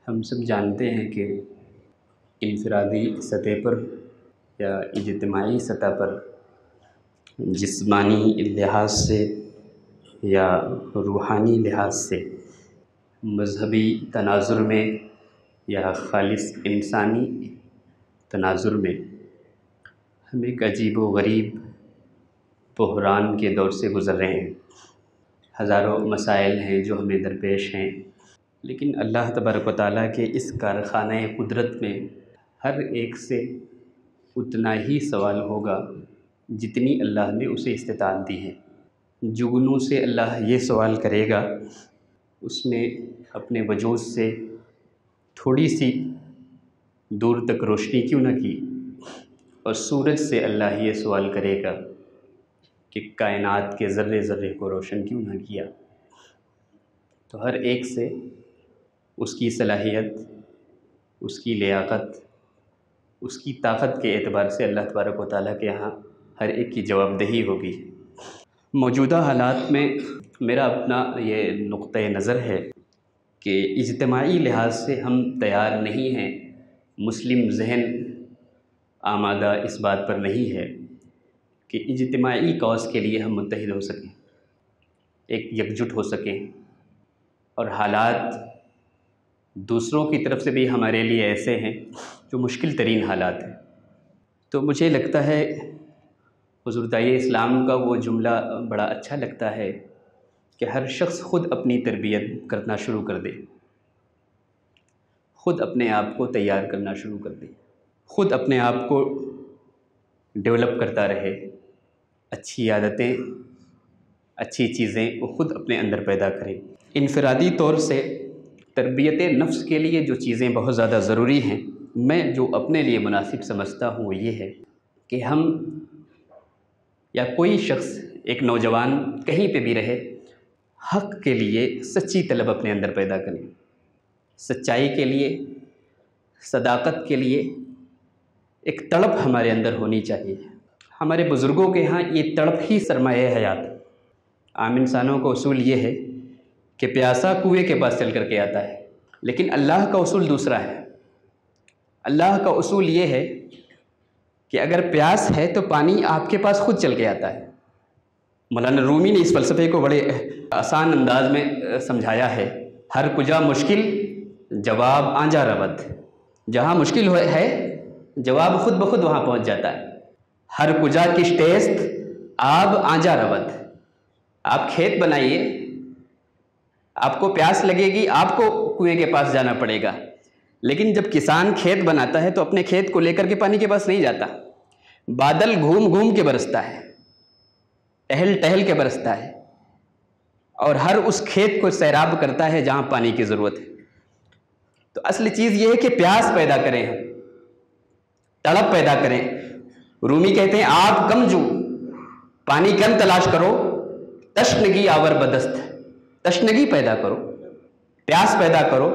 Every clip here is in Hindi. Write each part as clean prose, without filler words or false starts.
हम सब जानते हैं कि इनफरादी सतह पर या इज्तिमाई सतह पर जिस्मानी लिहाज से या रूहानी लिहाज से मज़हबी तनाज़ुर में या ख़ालिस इंसानी तनाज़ुर में हम एक अजीब व गरीब बहरान के दौर से गुज़र रहे हैं। हज़ारों मसाइल हैं जो हमें दरपेश हैं, लेकिन अल्लाह तबारक व तआला के इस कारखाने कुदरत में हर एक से उतना ही सवाल होगा जितनी अल्लाह ने उसे इस्तिताअत दी है। जुगनू से अल्लाह ये सवाल करेगा, उसने अपने वजूद से थोड़ी सी दूर तक रोशनी क्यों न की। और सूरज से अल्लाह ये सवाल करेगा कि कायनात के ज़र्रे ज़र्रे को रोशन क्यों न किया। तो हर एक से उसकी सलाहियत, उसकी लियाकत, उसकी ताकत के एतबार से अल्लाह तबारक व तआला के यहाँ हर एक की जवाबदेही होगी। मौजूदा हालात में मेरा अपना ये नुक्ते नज़र है कि इज्तिमाई लिहाज से हम तैयार नहीं हैं। मुस्लिम जहन आमादा इस बात पर नहीं है कि इज्तिमाई कौस के लिए हम मुत्तहिद हो सकें, एक एकजुट हो सकें। और हालात दूसरों की तरफ से भी हमारे लिए ऐसे हैं जो मुश्किल तरीन हालात हैं। तो मुझे लगता है हुज़ूर दाई इस्लाम का वो जुमला बड़ा अच्छा लगता है कि हर शख्स ख़ुद अपनी तरबियत करना शुरू कर दे, ख़ुद अपने आप को तैयार करना शुरू कर दे, ख़ुद अपने आप को डेवलप करता रहे। अच्छी आदतें, अच्छी चीज़ें वो ख़ुद अपने अंदर पैदा करे। इनफरादी तौर से तरबियत नफ्स के लिए जो चीज़ें बहुत ज़्यादा ज़रूरी हैं, मैं जो अपने लिए मुनासिब समझता हूँ वो ये है कि हम या कोई शख्स, एक नौजवान कहीं पे भी रहे, हक़ के लिए सच्ची तलब अपने अंदर पैदा करें। सच्चाई के लिए, सदाकत के लिए एक तड़प हमारे अंदर होनी चाहिए। हमारे बुज़ुर्गों के यहाँ ये तड़प ही सरमाए हयात। आम इंसानों का उसूल ये है कि प्यासा कुएं के पास चल कर के आता है, लेकिन अल्लाह का उसूल दूसरा है। अल्लाह का उसूल ये है कि अगर प्यास है तो पानी आपके पास खुद चल के आता है। मौलाना रूमी ने इस फ़लसफ़े को बड़े आसान अंदाज में समझाया है। हर कुजा मुश्किल जवाब आंजा रवत। जहाँ मुश्किल है जवाब खुद ब खुद वहाँ पहुँच जाता है। हर कुजा किश टेस्ट आब आंजा रवत। आप खेत बनाइए, आपको प्यास लगेगी, आपको कुएं के पास जाना पड़ेगा। लेकिन जब किसान खेत बनाता है तो अपने खेत को लेकर के पानी के पास नहीं जाता। बादल घूम घूम के बरसता है, टहल टहल के बरसता है, और हर उस खेत को सैराब करता है जहाँ पानी की ज़रूरत है। तो असली चीज़ ये है कि प्यास पैदा करें, हम तड़प पैदा करें। रूमी कहते हैं आप कम जू पानी कम तलाश करो, तश्नगी आवर बदस्त। तश्नगी पैदा करो, प्यास पैदा करो।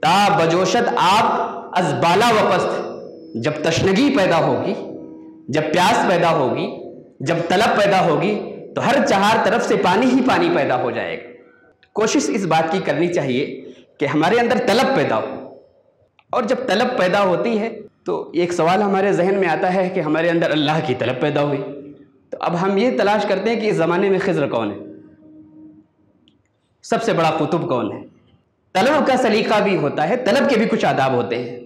ता बजोशत आप अजबाला वपस्त। जब तश्नगी पैदा होगी, जब प्यास पैदा होगी, जब तलब पैदा होगी, तो हर चार तरफ से पानी ही पानी पैदा हो जाएगा। कोशिश इस बात की करनी चाहिए कि हमारे अंदर तलब पैदा हो। और जब तलब पैदा होती है तो एक सवाल हमारे जहन में आता है कि हमारे अंदर अल्लाह की तलब पैदा हुई। तो अब हम ये तलाश करते हैं कि इस ज़माने में खिज़र कौन है, सबसे बड़ा कुतुब कौन है। तलब का सलीका भी होता है, तलब के भी कुछ आदाब होते हैं।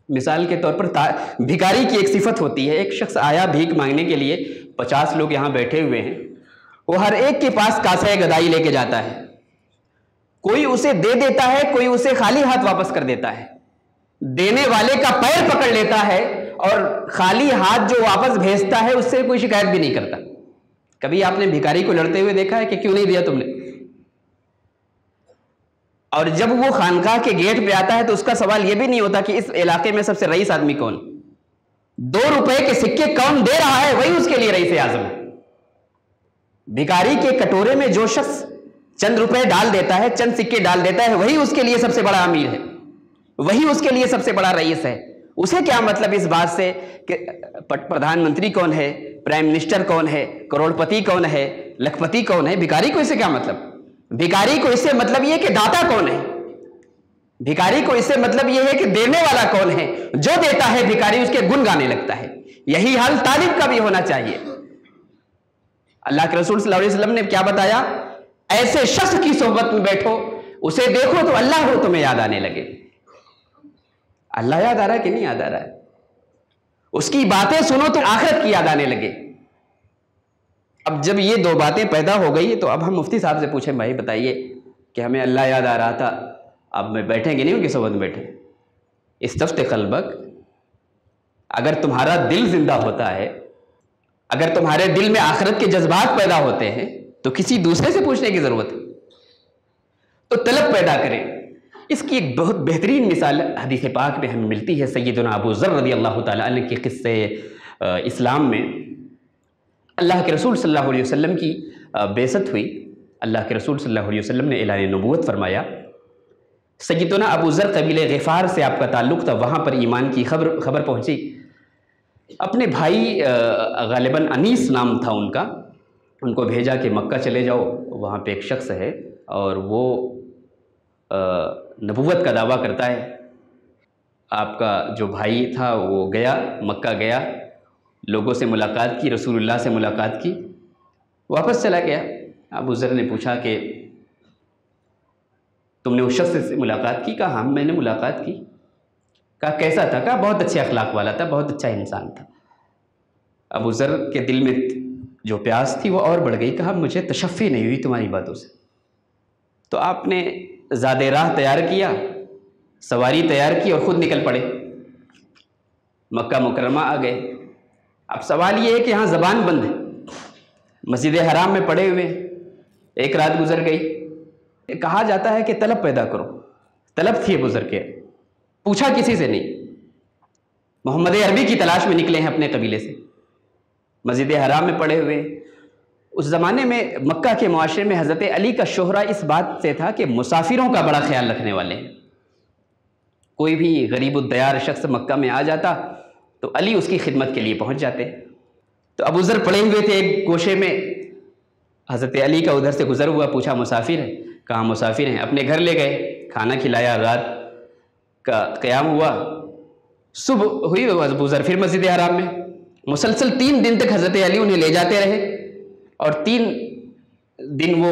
मिसाल के तौर पर भिखारी की एक सिफत होती है। एक शख्स आया भीख मांगने के लिए, 50 लोग यहाँ बैठे हुए हैं, वो हर एक के पास कासे गदाई लेके जाता है। कोई उसे दे देता है, कोई उसे खाली हाथ वापस कर देता है। देने वाले का पैर पकड़ लेता है और खाली हाथ जो वापस भेजता है उससे कोई शिकायत भी नहीं करता। कभी आपने भिखारी को लड़ते हुए देखा है कि क्यों नहीं दिया तुमने? और जब वो खानकाह के गेट पे आता है तो उसका सवाल ये भी नहीं होता कि इस इलाके में सबसे रईस आदमी कौन, 2 रुपए के सिक्के कौन दे रहा है, वही उसके लिए रईस आज़म है। भिखारी के कटोरे में जो शख्स चंद रुपए डाल देता है, चंद सिक्के डाल देता है, वही उसके लिए सबसे बड़ा अमीर है, वही उसके लिए सबसे बड़ा रईस है। उसे क्या मतलब इस बात से कि प्रधानमंत्री कौन है, प्राइम मिनिस्टर कौन है, करोड़पति कौन है, लखपति कौन है? भिखारी को इससे क्या मतलब? भिखारी को इससे मतलब ये कि दाता कौन है। भिखारी को इससे मतलब यह है कि देने वाला कौन है, जो देता है भिखारी उसके गुण गाने लगता है। यही हाल तालिब का भी होना चाहिए। अल्लाह के रसूल सल्लल्लाहु अलैहि वसल्लम ने क्या बताया, ऐसे शख्स की सोहबत में बैठो, उसे देखो तो अल्लाह हो तुम्हें याद आने लगे। अल्लाह याद आ रहा है कि नहीं याद आ रहा है? उसकी बातें सुनो तो आखिरत की याद आने लगे। अब जब ये दो बातें पैदा हो गई तो अब हम मुफ्ती साहब से पूछें, भाई बताइए कि हमें अल्लाह याद आ रहा था, अब मैं बैठेंगे नहीं उनकी सोबत में बैठे। इस्तफ्त क़ल्बक, अगर तुम्हारा दिल जिंदा होता है, अगर तुम्हारे दिल में आखिरत के जज्बात पैदा होते हैं तो किसी दूसरे से पूछने की जरूरत है, तो तलब पैदा करें। इसकी एक बहुत बेहतरीन मिसाल हदीस पाक में हमें मिलती है। सैयदना अबू ज़र रज़ी अल्लाह तआला अन्हु के किस्से इस्लाम में अल्लाह के रसूल सल्लल्लाहु अलैहि वसल्लम की बेइज्जत हुई। अल्लाह के रसूल सल्लल्लाहु अलैहि वसल्लम ने ऐलान नबूवत फरमाया। सैयदना अबू ज़र कबीले ग़िफ़ार से आपका ताल्लुक़ था, वहाँ पर ईमान की खबर पहुँची। अपने भाई गालिबन अनीस नाम था उनका, उनको भेजा कि मक्का चले जाओ, वहाँ पे एक शख्स है और वो नबूवत का दावा करता है। आपका जो भाई था वो गया, मक्का गया, लोगों से मुलाकात की, रसूलुल्लाह से मुलाकात की, वापस चला गया। अबू ज़र ने पूछा कि तुमने उस शख्स से मुलाकात की? कहा हाँ मैंने मुलाकात की। कहा कैसा था? कहा बहुत अच्छे अखलाक वाला था, बहुत अच्छा इंसान था। अबू ज़र के दिल में जो प्यास थी वो और बढ़ गई। कहा मुझे तशफ़ी नहीं हुई तुम्हारी बातों से। तो आपने ज़ादे राह तैयार किया, सवारी तैयार की और ख़ुद निकल पड़े, मक्का मुकर्रमा आ गए। अब सवाल ये है कि यहाँ ज़बान बंद है, मस्जिद हराम में पड़े हुए, एक रात गुजर गई। कहा जाता है कि तलब पैदा करो, तलब थी गुजर के, पूछा किसी से नहीं, मोहम्मद अरबी की तलाश में निकले हैं अपने कबीले से, मस्जिद हराम में पड़े हुए। उस ज़माने में मक्का के मुआशरे में हज़रत अली का शोहरा इस बात से था कि मुसाफिरों का बड़ा ख्याल रखने वाले हैं। कोई भी गरीबुद्दयार शख्स मक्का में आ जाता तो अली उसकी खिदमत के लिए पहुंच जाते। तो अबू ज़र पड़े हुए थे एक गोशे में, हज़रत अली का उधर से गुजर हुआ, पूछा मुसाफिर है? कहाँ मुसाफिर हैं? अपने घर ले गए, खाना खिलाया, रात का क़याम हुआ, सुबह हुई अबू ज़र फिर मस्जिद हराम में। मुसलसल 3 दिन तक हज़रत अली उन्हें ले जाते रहे और 3 दिन वो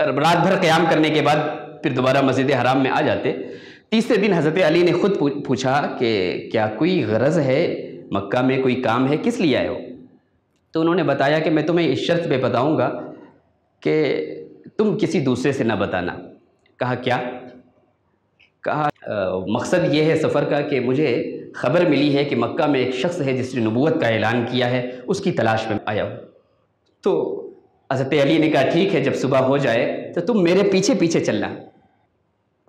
रात भर क़याम करने के बाद फिर दोबारा मस्जिद हराम में आ जाते। तीसरे दिन हज़रत अली ने ख़ुद पूछा कि क्या कोई गरज है मक्का में, कोई काम है, किस लिए आए हो? तो उन्होंने बताया कि मैं तुम्हें इस शर्त पे बताऊंगा कि तुम किसी दूसरे से ना बताना। कहा क्या? कहा मकसद ये है सफ़र का कि मुझे ख़बर मिली है कि मक्का में एक शख्स है जिसने नबूवत का ऐलान किया है, उसकी तलाश में आया हूँ। तो हज़रत अली ने कहा ठीक है, जब सुबह हो जाए तो तुम मेरे पीछे पीछे चलना,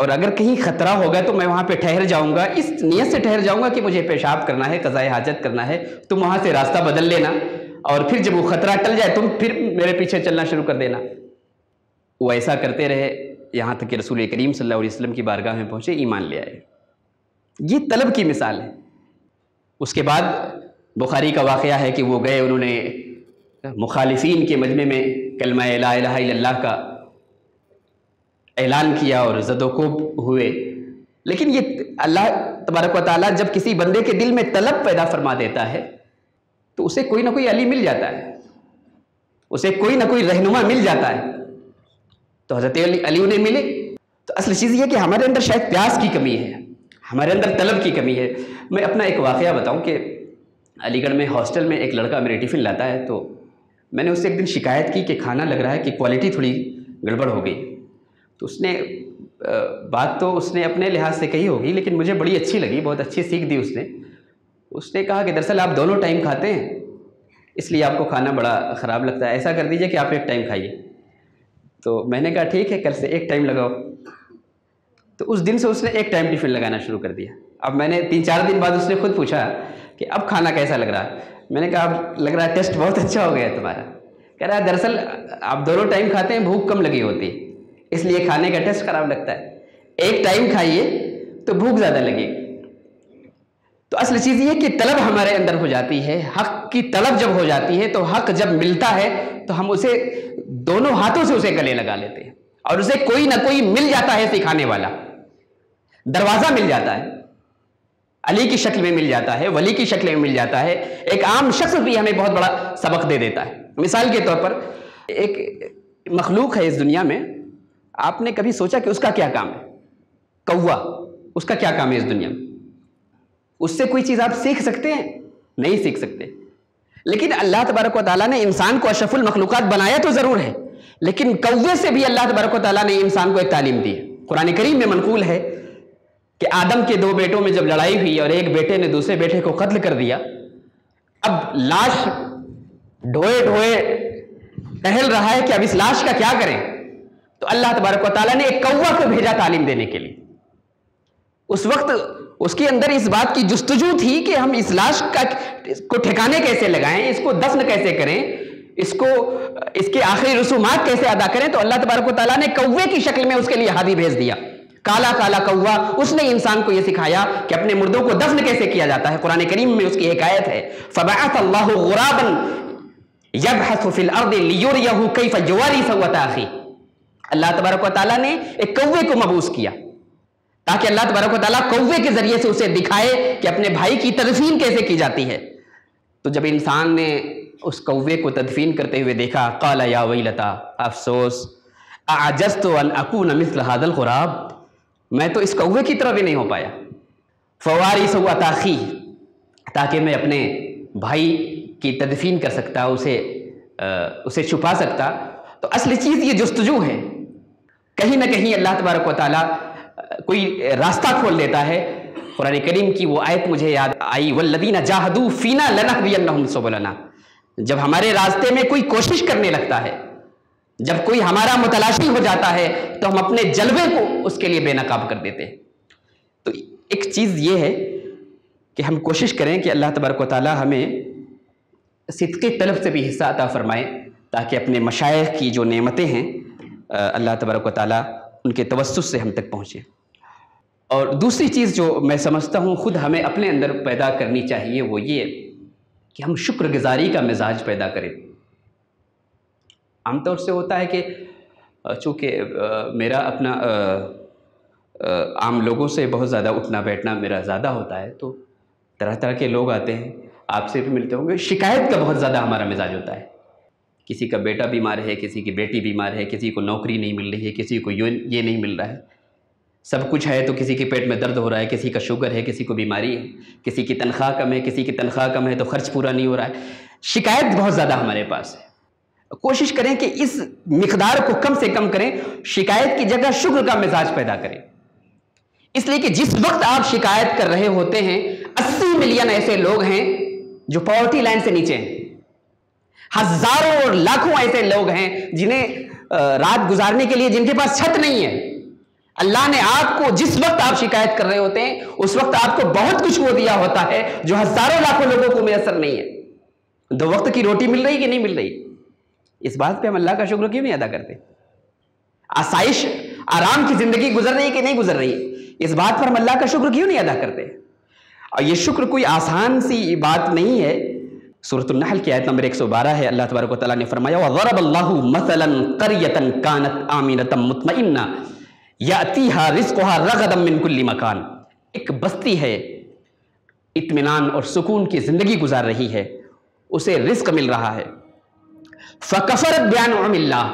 और अगर कहीं ख़तरा होगा तो मैं वहाँ पे ठहर जाऊँगा, इस नीयत से ठहर जाऊँगा कि मुझे पेशाब करना है, क़ज़ाए हाजत करना है। तुम वहाँ से रास्ता बदल लेना और फिर जब वो ख़तरा टल जाए तुम फिर मेरे पीछे चलना शुरू कर देना। वो ऐसा करते रहे यहाँ तक कि रसूल करीम सल्लल्लाहु अलैहि वसल्लम की बारगाह में पहुँचे, ईमान ले आए। ये तलब की मिसाल है। उसके बाद बुखारी का वाक़या है कि वो गए, उन्होंने मुखालिफीन के मजमे में कलमा ला इलाहा इल्लल्लाह का ऐलान किया और ज़दोकोब हुए। लेकिन ये अल्लाह तबारक व तआला जब किसी बंदे के दिल में तलब पैदा फरमा देता है तो उसे कोई ना कोई अली मिल जाता है, उसे कोई ना कोई रहनुमा मिल जाता है। तो हज़रत अली उन्हें मिले। तो असल चीज़ ये कि हमारे अंदर शायद प्यास की कमी है, हमारे अंदर तलब की कमी है। मैं अपना एक वाक़या बताऊं कि अलीगढ़ में हॉस्टल में एक लड़का मेरे टिफ़िन लाता है, तो मैंने उससे एक दिन शिकायत की कि खाना लग रहा है कि क्वालिटी थोड़ी गड़बड़ हो गई। तो उसने बात तो उसने अपने लिहाज से कही होगी, लेकिन मुझे बड़ी अच्छी लगी, बहुत अच्छी सीख दी उसने। उसने कहा कि दरअसल आप दोनों टाइम खाते हैं इसलिए आपको खाना बड़ा ख़राब लगता है, ऐसा कर दीजिए कि आप एक टाइम खाइए। तो मैंने कहा ठीक है, कल से एक टाइम लगाओ। तो उस दिन से उसने एक टाइम टिफ़िन लगाना शुरू कर दिया। अब मैंने 3-4 दिन बाद उसने खुद पूछा कि अब खाना कैसा लग रहा है? मैंने कहा अब लग रहा है टेस्ट बहुत अच्छा हो गया है तुम्हारा। कह रहा है दरअसल आप दोनों टाइम खाते हैं, भूख कम लगी होती है इसलिए खाने का टेस्ट ख़राब लगता है, एक टाइम खाइए तो भूख ज़्यादा लगेगी। तो असल चीज़ ये कि तलब हमारे अंदर हो जाती है, हक़ की तलब जब हो जाती है तो हक़ जब मिलता है तो हम उसे दोनों हाथों से उसे गले लगा लेते हैं और उसे कोई ना कोई मिल जाता है सिखाने वाला। दरवाज़ा मिल जाता है, अली की शक्ल में मिल जाता है, वली की शक्ल में मिल जाता है, एक आम शख्स भी हमें बहुत बड़ा सबक दे देता है। मिसाल के तौर पर एक मखलूक है इस दुनिया में, आपने कभी सोचा कि उसका क्या काम है? कौवा, उसका क्या काम है इस दुनिया में? उससे कोई चीज़ आप सीख सकते हैं? नहीं सीख सकते। लेकिन अल्लाह तबारक व तआला ने इंसान को अशरफुल मखलूकात बनाया तो ज़रूर है, लेकिन कौवे से भी अल्लाह तबारक व तआला ने इंसान को एक तालीम दी है। कुरान करीम में मनकूल है कि आदम के दो बेटों में जब लड़ाई हुई और एक बेटे ने दूसरे बेटे को कत्ल कर दिया, अब लाश ढोए ढोए टहल रहा है कि अब इस लाश का क्या करें, तो अल्लाह तबारक व तआला ने एक कौवा को भेजा तालीम देने के लिए। उस वक्त उसके अंदर इस बात की जुस्तजू थी कि हम इस लाश को ठिकाने कैसे लगाएं, इसको दफन कैसे करें, इसको इसके आखिरी रसूमात कैसे अदा करें। तो अल्लाह तबारक व तआला ने कौवे की शक्ल में उसके लिए हादी भेज दिया, काला काला कौवा। उसने इंसान को यह सिखाया कि अपने मुर्दों को दफन कैसे किया जाता है। कुरान करीम में उसकी एक आयत है, फबअथ अल्लाहु गुराबन यबहसु फिल अर्दि लियुरियहु कैफ युवारी सवअत अखी। अल्लाह तबारक व तआला ने एक कौवे को मबूस किया ताकि अल्लाह तबारक व तआला कौवे के जरिए से उसे दिखाए कि अपने भाई की तदफीन कैसे की जाती है। तो जब इंसान ने उस कौवे को तदफीन करते हुए देखा, क़ाला या वैलता, अफसोस, अअजज़्तु अन अकून मिस्ल हाज़ल ग़ुराब, मैं तो इस कौवे की तरह भी नहीं हो पाया। फ़वारी सवअत अख़ी, ताकि मैं अपने भाई की तदफीन कर सकता, उसे छुपा सकता। तो असली चीज़ ये जुस्तजू है। कहीं ना कहीं अल्लाह तबारक व तआला कोई रास्ता खोल देता है। कुरान करीम की वो आयत मुझे याद आई, वल्लज़ीना जाहदू फ़ीना लनहदियन्नहुम सुबुलना। जब हमारे रास्ते में कोई कोशिश करने लगता है, जब कोई हमारा मुतलाशी हो जाता है, तो हम अपने जलवे को उसके लिए बेनकाब कर देते हैं। तो एक चीज़ ये है कि हम कोशिश करें कि अल्लाह तबारक व तआला हमें सिद्क़े तलब से भी हिस्सा अता फरमाए, ताकि अपने मशाइख की जो नेमतें हैं अल्लाह तबारक व तआला उनके तवस्सुस से हम तक पहुँचे। और दूसरी चीज़ जो मैं समझता हूँ खुद हमें अपने अंदर पैदा करनी चाहिए, वो ये कि हम शुक्रगुजारी का मिजाज पैदा करें। आमतौर से होता है कि चूँकि मेरा अपना आम लोगों से बहुत ज़्यादा उठना बैठना मेरा ज़्यादा होता है, तो तरह तरह के लोग आते हैं, आपसे भी मिलते होंगे। शिकायत का बहुत ज़्यादा हमारा मिजाज होता है। किसी का बेटा बीमार है, किसी की बेटी बीमार है, किसी को नौकरी नहीं मिल रही है, किसी को ये नहीं मिल रहा है। सब कुछ है तो किसी के पेट में दर्द हो रहा है, किसी का शुगर है, किसी को बीमारी है, किसी की तनख्वाह कम है, किसी की तनख्वाह कम है तो खर्च पूरा नहीं हो रहा है। शिकायत बहुत ज़्यादा हमारे पास है। कोशिश करें कि इस मिकदार को कम से कम करें, शिकायत की जगह शुक्र का मिजाज पैदा करें। इसलिए कि जिस वक्त आप शिकायत कर रहे होते हैं, 80 मिलियन ऐसे लोग हैं जो पॉवर्टी लाइन से नीचे हैं। हजारों और लाखों ऐसे लोग हैं जिन्हें रात गुजारने के लिए जिनके पास छत नहीं है। अल्लाह ने आपको जिस वक्त आप शिकायत कर रहे होते हैं, उस वक्त आपको बहुत कुछ वो दिया होता है जो हजारों लाखों लोगों को मैसर नहीं है। 2 वक्त की रोटी मिल रही कि नहीं मिल रही, इस बात पे हम अल्लाह का शुक्र क्यों नहीं अदा करते? आसाइश आराम की जिंदगी गुजर रही है कि नहीं गुजर रही, इस बात पर हम अल्लाह का शुक्र क्यों नहीं अदा करते? और ये शुक्र कोई आसान सी बात नहीं है। सूरतुन नहल की आयत नंबर 112 है, अल्लाह तबारक व तआला ने फरमाया, वज़रबल्लाहु मसलन क़रियतन कानत आमिनतन मुतमइन्ना यातीहा रिज़्क़ुहा रग़दन मिन कुल्ली मकान। एक बस्ती है, इत्मीनान और सुकून की ज़िंदगी गुजार रही है, उसे रिज़्क़ मिल रहा है। फ़कफ़रत बिअनउमिल्लाह,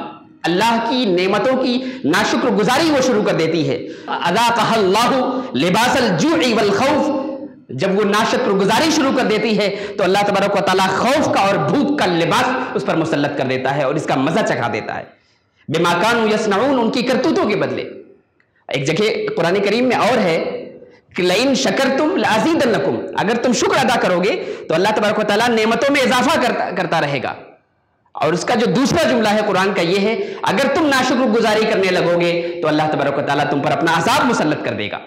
अल्लाह की नेमतों की नाशुक्र गुजारी वो शुरू कर देती है। अज़ाक़हल्लाहु लिबासल जूइ वल खौफ, जब वो नाशुक्र गुजारी शुरू कर देती है तो अल्लाह तबारक व तआला खौफ का और भूख का लिबास उस पर मुसल्लत कर देता है और इसका मजा चखा देता है। बिमा कानू यस्नऊन, उनकी करतूतों के बदले। एक जगह कुरान करीम में और है कि लइन शकरतुम लअज़ीदन्नकुम, अगर तुम शुक्र अदा करोगे तो अल्लाह तबारक व तआला नेमतों में इजाफा करता रहेगा। और उसका जो दूसरा जुमला है कुरान का ये है, अगर तुम नाशुक्र गुजारी करने लगोगे तो अल्लाह तबारक व तआला तुम पर अपना अज़ाब मुसल्लत कर देगा।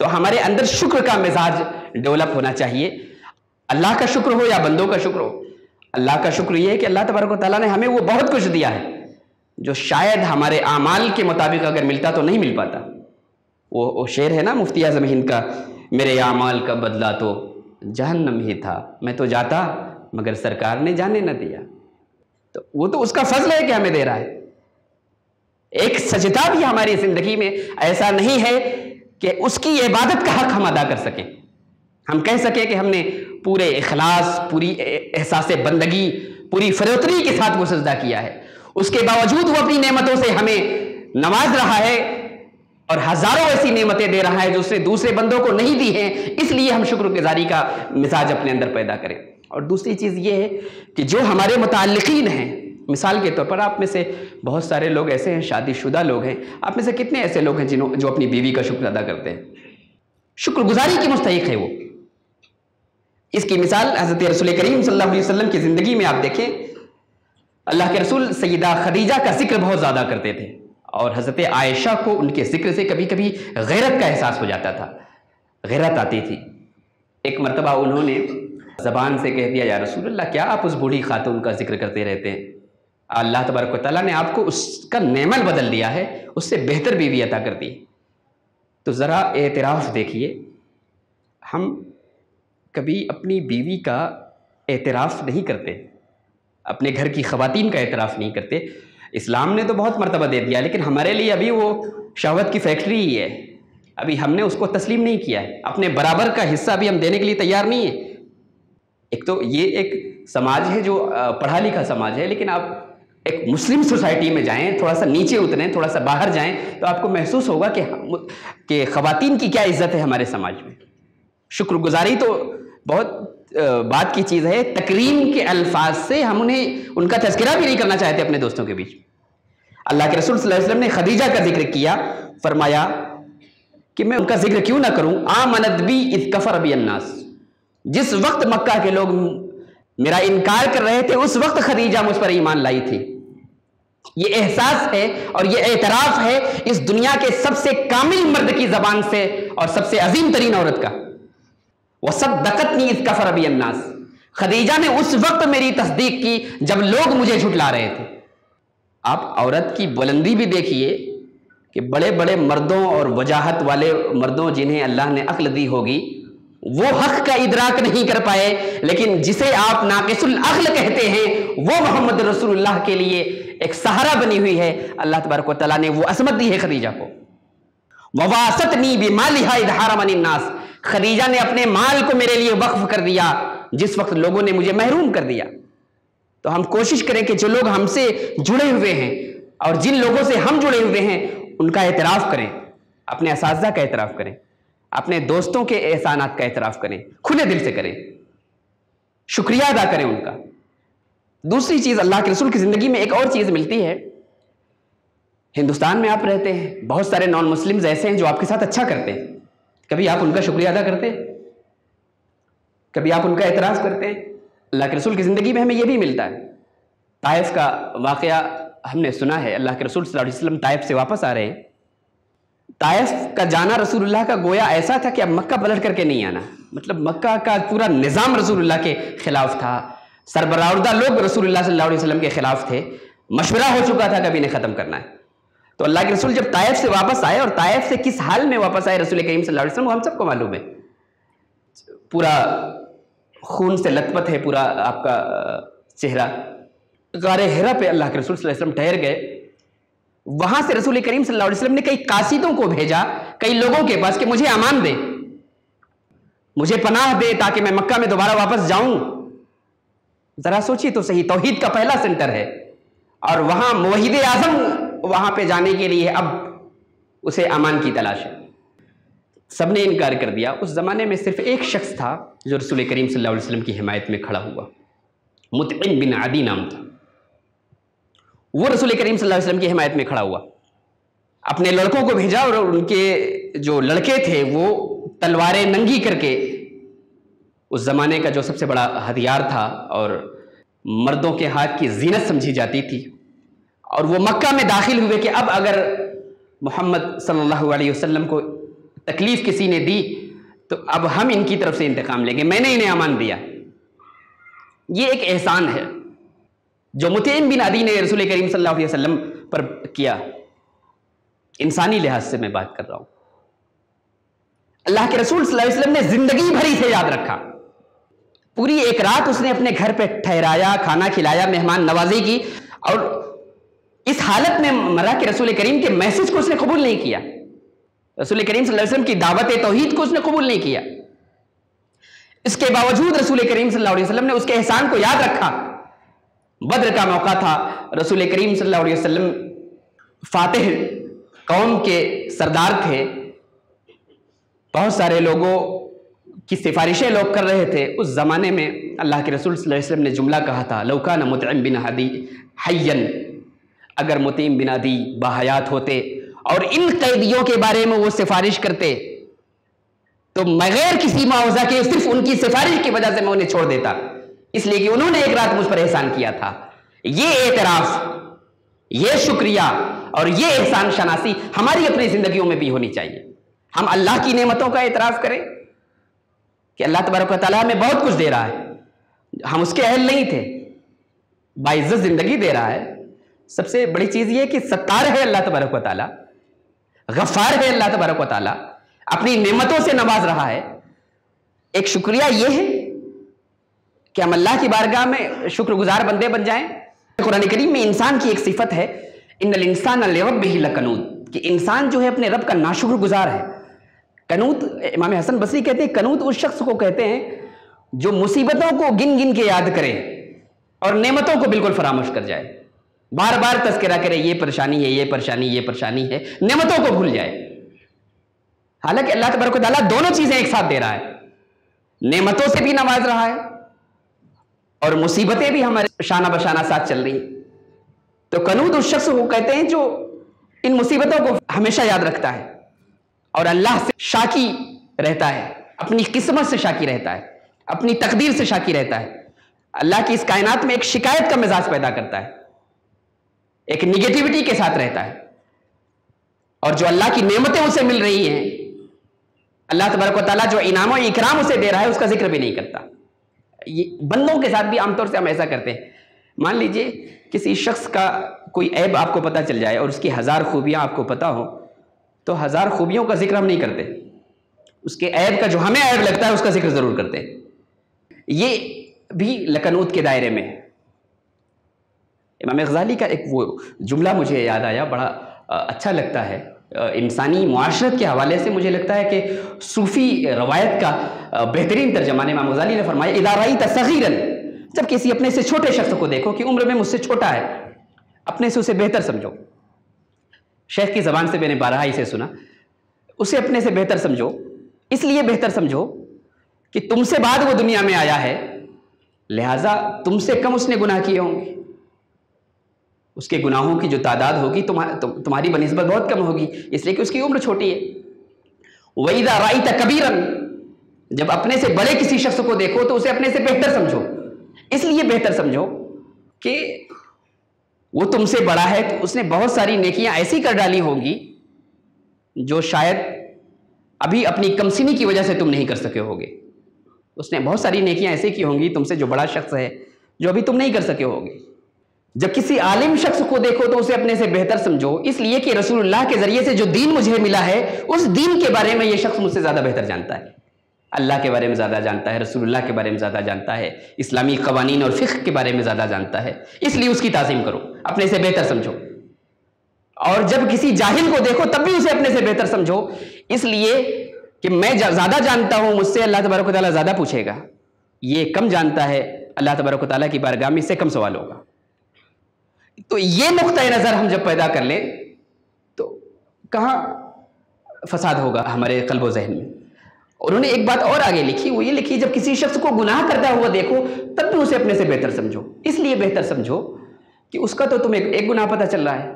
तो हमारे अंदर शुक्र का मिजाज डेवलप होना चाहिए। अल्लाह का शुक्र हो या बंदों का शुक्र हो, अल्लाह का शुक्र ये है कि अल्लाह तबारक व तआला ने हमें वो बहुत कुछ दिया है जो शायद हमारे आमाल के मुताबिक अगर मिलता तो नहीं मिल पाता। वो शेर है ना मुफ्ती आज़म हिंद का, मेरे आमाल का बदला तो जहन्नम ही था, मैं तो जाता मगर सरकार ने जाने न दिया। तो वो तो उसका फजल है कि हमें दे रहा है। एक सजदा भी हमारी जिंदगी में ऐसा नहीं है कि उसकी इबादत का हक हम अदा कर सकें, हम कह सकें कि हमने पूरे इखलास, पूरी एहसास बंदगी, पूरी फरोतरी के साथ वो सजदा किया है। उसके बावजूद वो अपनी नेमतों से हमें नवाज रहा है और हजारों ऐसी नेमतें दे रहा है जो उसने दूसरे बंदों को नहीं दी हैं। इसलिए हम शुक्रगुजारी का मिजाज अपने अंदर पैदा करें। और दूसरी चीज़ ये है कि जो हमारे मुताल्लिकीन हैं, मिसाल के तौर पर आप में से बहुत सारे लोग ऐसे हैं, शादीशुदा लोग हैं, आप में से कितने ऐसे लोग हैं जो अपनी बीवी का शुक्र अदा करते हैं, शुक्रगुजारी की मुस्तहिक है वो। इसकी मिसाल हज़रत रसूल करीम सल्लल्लाहु अलैहि वसल्लम की ज़िंदगी में आप देखें, अल्लाह के रसूल सैयदा खदीजा का जिक्र बहुत ज़्यादा करते थे और हज़रत आयशा को उनके जिक्र से कभी कभी गैरत का एहसास हो जाता था, गैरत आती थी। एक मरतबा उन्होंने ज़बान से कह दिया, या रसूल अल्लाह, क्या आप उस बूढ़ी खातून का जिक्र करते रहते हैं? अल्लाह तबारक व तआला ने आपको उसका नेमल बदल दिया है, उससे बेहतर बीवी अता कर दी। तो ज़रा एतराफ़ देखिए, हम कभी अपनी बीवी का एतराफ़ नहीं करते, अपने घर की ख़वातीन का एतराफ़ नहीं करते। इस्लाम ने तो बहुत मर्तबा दे दिया, लेकिन हमारे लिए अभी वो शहवत की फैक्ट्री ही है, अभी हमने उसको तस्लीम नहीं किया है। अपने बराबर का हिस्सा भी हम देने के लिए तैयार नहीं है। एक तो ये एक समाज है जो पढ़ा लिखा समाज है, लेकिन आप एक मुस्लिम सोसाइटी में जाएं, थोड़ा सा नीचे उतरें, थोड़ा सा बाहर जाएं, तो आपको महसूस होगा कि ख़वातीन की क्या इज़्ज़त है हमारे समाज में। शुक्रगुजारी तो बहुत बात की चीज़ है, तकरीम के अल्फाज से हम उन्हें उनका तज़किरा भी नहीं करना चाहते अपने दोस्तों के बीच। अल्लाह के रसूल सल्लल्लाहु अलैहि वसल्लम ने खदीजा का जिक्र किया, फरमाया कि मैं उनका जिक्र क्यों ना करूं। आमनत बी इज़ कफ़र बी अन्नास, जिस वक्त मक्का के लोग मेरा इनकार कर रहे थे, उस वक्त खदीजा मुझ पर ईमान लाई थी। ये एहसास है और ये एतराफ़ है इस दुनिया के सबसे कामिल मर्द की ज़बान से और सबसे अजीम तरीन औरत का। वसद्दक़तनी इज़ कफ़र बी अन्नास, खदीजा ने उस वक्त मेरी तस्दीक की जब लोग मुझे झुठला रहे थे। आप औरत की बुलंदी भी देखिए कि बड़े बड़े मर्दों और वजाहत वाले मर्दों जिन्हें अल्लाह ने अक्ल दी होगी, वो हक का इदराक नहीं कर पाए, लेकिन जिसे आप नाक़िसुल अक्ल कहते हैं वो मोहम्मद रसूलुल्लाह के लिए एक सहारा बनी हुई है। अल्लाह तबारक व तआला ने वो असमत दी है खदीजा को। ववासतनी बिमालिहा इज़ हरमनी नास, खदीजा ने अपने माल को मेरे लिए वक्फ कर दिया जिस वक्त लोगों ने मुझे महरूम कर दिया। तो हम कोशिश करें कि जो लोग हमसे जुड़े हुए हैं और जिन लोगों से हम जुड़े हुए हैं उनका एतराफ़ करें, अपने असातिज़ा का एतराफ़ करें, अपने दोस्तों के एहसानात का एतराफ़ करें, खुले दिल से करें, शुक्रिया अदा करें उनका। दूसरी चीज़, अल्लाह के रसूल की ज़िंदगी में एक और चीज़ मिलती है। हिंदुस्तान में आप रहते हैं, बहुत सारे नॉन मुस्लिम्स ऐसे हैं जो आपके साथ अच्छा करते हैं, कभी आप उनका शुक्रिया अदा करते हैं? कभी आप उनका एतराफ़ करते हैं? अल्लाह के रसूल की ज़िंदगी में हमें यह भी मिलता है। ताइफ का वाक़या हमने सुना है, अल्लाह के रसूल सल्लल्लाहु अलैहि वसल्लम ताइफ से वापस आ रहे हैं। ताइफ का जाना रसूलुल्लाह का गोया ऐसा था कि अब मक्का पलट करके नहीं आना, मतलब मक्का का पूरा निज़ाम रसूलुल्लाह के ख़िलाफ़ था, सरबराउर्दा लोग रसूलुल्लाह सल्लल्लाहु अलैहि वसल्लम के ख़िलाफ़ थे, मशवरा हो चुका था कभी इन्हें ख़त्म करना है। तो अल्लाह के रसूल जब ताइफ से वापस आए, और ताइफ से किस हाल में वापस आए रसूल करीम सल्लल्लाहु अलैहि वसल्लम, वो हम सबको मालूम है। पूरा खून से लथपथ है पूरा आपका चेहरा। गारे हिरा पे अल्लाह के रसूल सल्लल्लाहु अलैहि वसल्लम ठहर गए। वहां से रसूल करीम सल्लल्लाहु अलैहि वसल्लम ने कई कासिदों को भेजा कई लोगों के पास कि मुझे अमान दे, मुझे पनाह दे, ताकि मैं मक्का में दोबारा वापस जाऊं। जरा सोचिए तो सही, तौहीद का पहला सेंटर है और वहां मुवहिद आजम वहां पे जाने के लिए अब उसे अमान की तलाश है। सबने इनकार कर दिया। उस ज़माने में सिर्फ एक शख्स था जो रसूल करीम सल्लल्लाहु अलैहि वसल्लम की हिमायत में खड़ा हुआ, मुतइम बिन अदी नाम था। वो रसूल करीम सल्लल्लाहु अलैहि वसल्लम की हिमायत में खड़ा हुआ, अपने लड़कों को भेजा और उनके जो लड़के थे वो तलवारें नंगी करके, उस ज़माने का जो सबसे बड़ा हथियार था और मर्दों के हाथ की जीनत समझी जाती थी, और वो मक्का में दाखिल हुए कि अब अगर मोहम्मद सल्लल्लाहु अलैहि वसल्लम को तकलीफ़ किसी ने दी तो अब हम इनकी तरफ से इंतकाम लेंगे, मैंने इन्हें अमान दिया। ये एक एहसान है जो मुतइम बिन अदी ने रसूल करीम सल्लल्लाहु अलैहि वसल्लम पर किया। इंसानी लिहाज से मैं बात कर रहा हूं। अल्लाह के रसूल सल्लल्लाहु अलैहि वसल्लम ने जिंदगी भरी से याद रखा। पूरी एक रात उसने अपने घर पे ठहराया, खाना खिलाया, मेहमान नवाजी की, और इस हालत में मरा कि रसूल करीम के मैसेज को उसने कबूल नहीं किया। रसूल करीम सल्लल्लाहु अलैहि वसल्लम की दावत तौहीद को उसने कबूल नहीं किया। इसके बावजूद रसूल करीम सल्लल्लाहु अलैहि वसल्लम ने उसके एहसान को याद रखा। बद्र का मौका था, रसूल करीम सल्लल्लाहु अलैहि वसल्लम फातिह कौम के सरदार थे, बहुत सारे लोगों की सिफारिशें लोग कर रहे थे। उस ज़माने में अल्लाह के रसूल सल्लल्लाहु अलैहि वसल्लम ने जुमला कहा था, लौकान मुतइम बिन हदी हय्यन, अगर मुतइम बिन हदी बाहयात होते और इन कैदियों के बारे में वो सिफारिश करते तो बगैर किसी मुआवजा के सिर्फ उनकी सिफारिश की वजह से मैं उन्हें छोड़ देता, इसलिए कि उन्होंने एक रात मुझ पर एहसान किया था। ये एतराफ, ये शुक्रिया और ये एहसान शनासी हमारी अपनी जिंदगियों में भी होनी चाहिए। हम अल्लाह की नेमतों का एतराफ करें कि अल्लाह तबारक व तआला हमें बहुत कुछ दे रहा है, हम उसके अहल नहीं थे, बाइज्जत जिंदगी दे रहा है। सबसे बड़ी चीज ये कि सत्तार है अल्लाह तबारक व तआला, गफ्फार है अल्लाह तबारक व तआला, अपनी नेमतों से नवाज रहा है। एक शुक्रिया यह है कि हम अल्लाह की बारगाह में शुक्रगुजार बंदे बन जाएं। कुरान करीम में इंसान की एक सिफत है, इन्नल इंसान लिरब्बिही लकनूद, कि इंसान जो है अपने रब का नाशुक्रगुजार है। कनूत, इमाम हसन बसरी कहते हैं, कनूत उस शख्स को कहते हैं जो मुसीबतों को गिन गिन के याद करे और नेमतों को बिल्कुल फरामोश कर जाए, बार बार तज़किरा करे, ये परेशानी है, ये परेशानी, ये परेशानी है, नेमतों को भूल जाए। हालांकि अल्लाह तबारक व तआला दोनों चीजें एक साथ दे रहा है, नेमतों से भी नवाज रहा है और मुसीबतें भी हमारे शाना बशाना साथ चल रही। तो कनूत उस शख्स को कहते हैं जो इन मुसीबतों को हमेशा याद रखता है और अल्लाह से शाकी रहता है, अपनी किस्मत से शाकी रहता है, अपनी तकदीर से शाकी रहता है। अल्लाह की इस कायनात में एक शिकायत का मिजाज पैदा करता है, एक निगेटिविटी के साथ रहता है, और जो अल्लाह की नेमतें उसे मिल रही हैं, अल्लाह तबारक व तआला जो इनाम और इकराम उसे दे रहा है, उसका जिक्र भी नहीं करता। ये बंदों के साथ भी आमतौर से हम ऐसा करते हैं। मान लीजिए किसी शख्स का कोई ऐब आपको पता चल जाए और उसकी 1000 खूबियां आपको पता हो, तो 1000 खूबियों का जिक्र हम नहीं करते, उसके ऐब का जो हमें ऐब लगता है उसका जिक्र जरूर करते हैं। ये भी लकनूत के दायरे में है। इमाम गज़ाली का एक वो जुमला मुझे याद आया, बड़ा अच्छा लगता है। इंसानी मुआशरत के हवाले से मुझे लगता है कि सूफ़ी रवायत का बेहतरीन तर्जमा इमाम गज़ाली ने फरमाया, इज़ा रअयत सग़ीरन, जब किसी अपने से छोटे शख्स को देखो कि उम्र में मुझसे छोटा है, अपने से उसे बेहतर समझो। शेख की ज़बान से मैंने बारहा से सुना, उसे अपने से बेहतर समझो, इसलिए बेहतर समझो कि तुमसे बाद वो दुनिया में आया है, लिहाजा तुमसे कम उसने गुनाह किए होंगे, उसके गुनाहों की जो तादाद होगी तुम्हारी बनिस्बत बहुत कम होगी, इसलिए कि उसकी उम्र छोटी है। वइज़ा रअयत कबीरन, जब अपने से बड़े किसी शख्स को देखो तो उसे अपने से बेहतर समझो, इसलिए बेहतर समझो कि वो तुमसे बड़ा है, तो उसने बहुत सारी नेकियां ऐसी कर डाली होंगी जो शायद अभी अपनी कमसिनी की वजह से तुम नहीं कर सके होगे। उसने बहुत सारी नेकियां ऐसी की होंगी तुमसे, जो बड़ा शख्स है, जो अभी तुम नहीं कर सके होगे। जब किसी आलिम शख्स को देखो तो उसे अपने से बेहतर समझो, इसलिए कि रसूलुल्लाह के जरिए से जो दीन मुझे मिला है, उस दीन के बारे में यह शख्स मुझसे ज़्यादा बेहतर जानता है, अल्लाह के बारे में ज़्यादा जानता है, रसूलुल्लाह के बारे में ज़्यादा जानता है, इस्लामी क़वानीन और फ़िक़्ह के बारे में ज़्यादा जानता है, इसलिए उसकी ताज़ीम करो, अपने से बेहतर समझो। और जब किसी जाहिल को देखो तब भी उसे अपने से बेहतर समझो, इसलिए कि मैं ज़्यादा जानता हूँ, मुझसे अल्लाह तबारक व तआला ज़्यादा पूछेगा, ये कम जानता है, अल्लाह तबारक व तआला की बारगाह में इससे कम सवाल होगा। तो ये नुक्ता नज़र हम जब पैदा कर लें तो कहाँ फसाद होगा हमारे क़ल्ब व ज़हन में। उन्होंने एक बात और आगे लिखी, वो ये लिखी, जब किसी शख्स को गुनाह करता हुआ देखो तब भी उसे अपने से बेहतर समझो, इसलिए बेहतर समझो कि उसका तो तुम्हें एक गुनाह पता चल रहा है,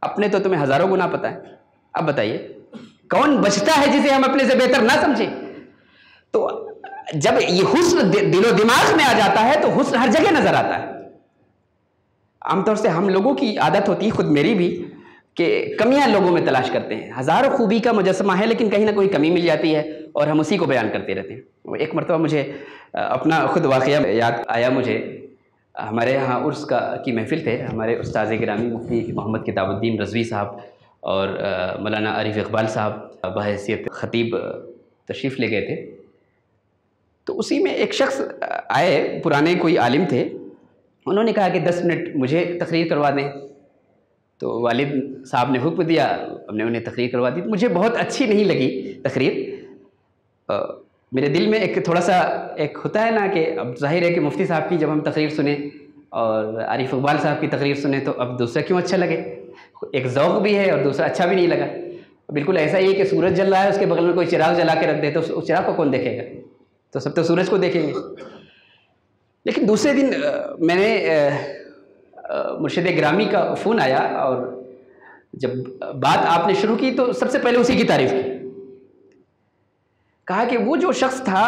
अपने तो तुम्हें हज़ारों गुनाह पता है। अब बताइए कौन बचता है जिसे हम अपने से बेहतर ना समझे? तो जब ये हुस्न दिलो दिमाग में आ जाता है तो हुस्न हर जगह नजर आता है। आमतौर से हम लोगों की आदत होती है, खुद मेरी भी, कि कमियां लोगों में तलाश करते हैं। हज़ारों खूबी का मुजस्समा है लेकिन कहीं ना कोई कमी मिल जाती है और हम उसी को बयान करते रहते हैं। एक मरतबा मुझे अपना खुद वाक़या याद आया। मुझे हमारे यहाँ उर्स की महफ़िल थे, हमारे उस्ताद गिरामी मुफ्ती मोहम्मद किताबुद्दीन रज़वी साहब और मौलाना आरिफ इकबाल साहब बहैसियत ख़तीब तशरीफ़ ले गए थे। तो उसी में एक शख्स आए, पुराने कोई आलिम थे, उन्होंने कहा कि 10 मिनट मुझे तकरीर करवा दें। तो वालिद साहब ने हुक्म दिया, हमने उन्हें तकरीर करवा दी। मुझे बहुत अच्छी नहीं लगी तकरीर। मेरे दिल में एक थोड़ा सा एक होता है ना कि अब जाहिर है कि मुफ्ती साहब की जब हम तकरीर सुने और आरिफ इकबाल साहब की तकरीर सुने तो अब दूसरा क्यों अच्छा लगे, एक ज़ौक़ भी है और दूसरा अच्छा भी नहीं लगा। बिल्कुल ऐसा ही है कि सूरज जल रहा है, उसके बगल में कोई चिराग जला के रख दे तो उस चिराग को कौन देखेगा, तो सब तो सूरज को देखेंगे। लेकिन दूसरे दिन मैंने मुर्शिद ग्रामी का फ़ोन आया और जब बात आपने शुरू की तो सबसे पहले उसी की तारीफ़ की। कहा कि वो जो शख्स था,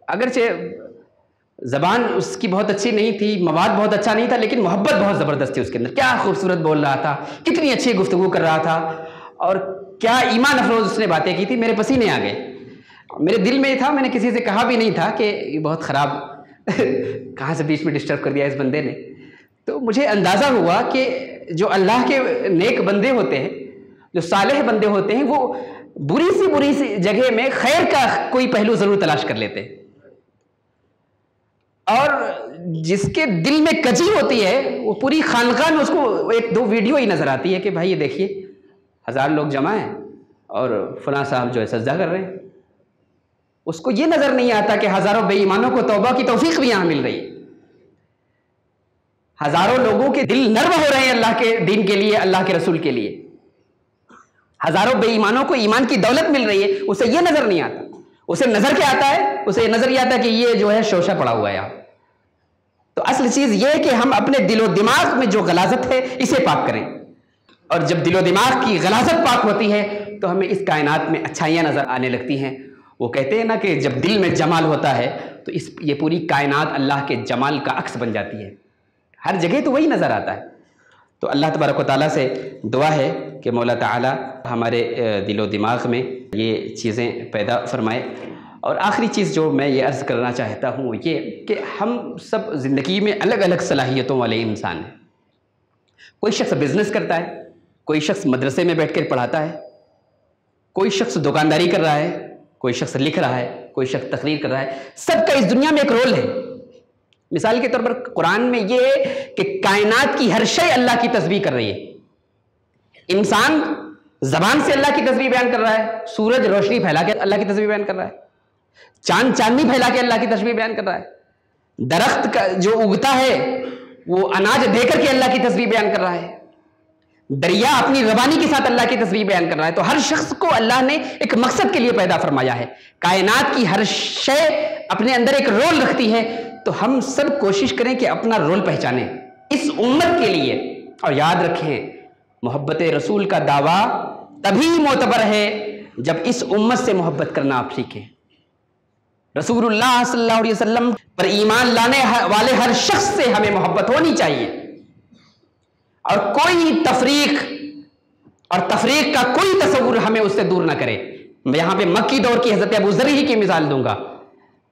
अगरचे ज़बान उसकी बहुत अच्छी नहीं थी, मवाद बहुत अच्छा नहीं था, लेकिन मोहब्बत बहुत ज़बरदस्त थी उसके अंदर। क्या खूबसूरत बोल रहा था, कितनी अच्छी गुफ्तगू कर रहा था और क्या ईमान अफरोज़ उसने बातें की थी। मेरे पसीने आ गए। मेरे दिल में था, मैंने किसी से कहा भी नहीं था कि ये बहुत ख़राब कहाँ से बीच में डिस्टर्ब कर दिया इस बंदे ने। तो मुझे अंदाज़ा हुआ कि जो अल्लाह के नेक बंदे होते हैं, जो सालेह बंदे होते हैं, वो बुरी सी जगह में खैर का कोई पहलू ज़रूर तलाश कर लेते हैं। और जिसके दिल में कजी होती है वो पूरी खानकाह में उसको एक दो वीडियो ही नज़र आती है कि भाई ये देखिए 1000 लोग जमा हैं और फलां साहब जो है सजदा कर रहे हैं। उसको ये नज़र नहीं आता कि हज़ारों बेईमानों को तौबा की तौफीक भी यहाँ मिल रही है। हज़ारों लोगों के दिल नर्म हो रहे हैं अल्लाह के दीन के लिए, अल्लाह के रसूल के लिए। हज़ारों बेईमानों को ईमान की दौलत मिल रही है, उसे ये नज़र नहीं आता। उसे नज़र क्या आता है? उसे नज़र ये आता है कि ये जो है शोशा पड़ा हुआ है यहाँ। तो असल चीज़ ये है कि हम अपने दिलो दिमाग में जो गलाजत है इसे पाक करें, और जब दिलो दिमाग की गलाजत पाक होती है तो हमें इस कायनात में अच्छाइयाँ नज़र आने लगती हैं। वो कहते हैं ना कि जब दिल में जमाल होता है तो ये पूरी कायनात अल्लाह के जमाल का अक्स बन जाती है, हर जगह तो वही नज़र आता है। तो अल्लाह तबारक व तआला से दुआ है कि मौला ताला हमारे दिलो दिमाग में ये चीज़ें पैदा फरमाए। और आखिरी चीज़ जो मैं ये अर्ज़ करना चाहता हूँ ये कि हम सब ज़िंदगी में अलग अलग सलाहियतों वाले इंसान हैं। कोई शख्स बिज़नेस करता है, कोई शख्स मदरसे में बैठ कर पढ़ाता है, कोई शख्स दुकानदारी कर रहा है, कोई शख्स लिख रहा है, कोई शख्स तकरीर कर रहा है। सबका इस दुनिया में एक रोल है। मिसाल के तौर पर कुरान में ये है कि कायनात की हर शय अल्लाह की तस्बीह कर रही है। इंसान ज़बान से अल्लाह की तस्बीह बयान कर रहा है, सूरज रोशनी फैला के अल्लाह की तस्बीह बयान कर रहा है, चांद चांदनी फैला के अल्लाह की तस्बीह बयान कर रहा है, दरख्त का जो उगता है वो अनाज देकर के अल्लाह की तस्बीह बयान कर रहा है, दरिया अपनी रवानी के साथ अल्लाह की तस्बीह बयान कर रहा है। तो हर शख्स को अल्लाह ने एक मकसद के लिए पैदा फरमाया है। कायनात की हर शय अपने अंदर एक रोल रखती है। तो हम सब कोशिश करें कि अपना रोल पहचानें इस उम्मत के लिए। और याद रखें, मोहब्बत रसूल का दावा तभी मोतबर है जब इस उम्मत से मोहब्बत करना आप सीखें। रसूलुल्लाह सल्लल्लाहु अलैहि वसल्लम पर ईमान लाने वाले हर शख्स से हमें मोहब्बत होनी चाहिए, और कोई तफरीक और तफरीक का कोई तसव्वुर हमें उससे दूर ना करे। मैं यहाँ पे मक्की दौर की हज़रत अबू ज़र ही की मिसाल दूंगा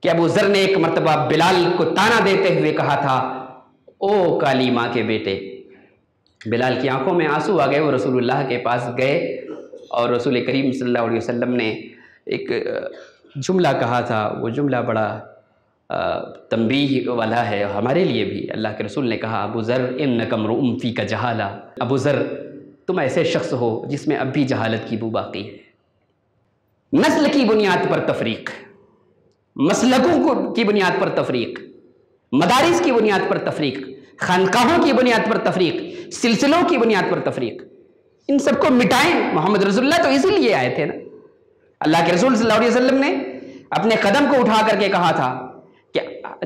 कि अबू ज़र ने एक मरतबा बिलाल को ताना देते हुए कहा था, ओ काली माँ के बेटे। बिलाल की आंखों में आंसू आ गए। वो रसूलुल्लाह के पास गए और रसूल करीम सल्लल्लाहु अलैहि वसल्लम ने एक जुमला कहा था। वो जुमला बड़ा तंबीह वाला है हमारे लिए भी। अल्लाह के रसूल ने कहा, अबू ज़र इन्नका मरउम फ़ीका जहाला। अबू ज़र, तुम ऐसे शख्स हो जिसमें अब भी जहालत की बू बाकी है। नस्ल की बुनियाद पर तफरीक, मसलकों की बुनियाद पर तफरीक, मदारिस की बुनियाद पर तफरीक, खानकाहों की बुनियाद पर तफरीक, सिलसिलों की बुनियाद पर तफरीक, इन सबको मिटाएं। मोहम्मद रसूलुल्लाह तो इसीलिए आए थे ना। अल्लाह के रसूल सल्लल्लाहु अलैहि वसल्लम ने अपने कदम को उठा करके कहा था कि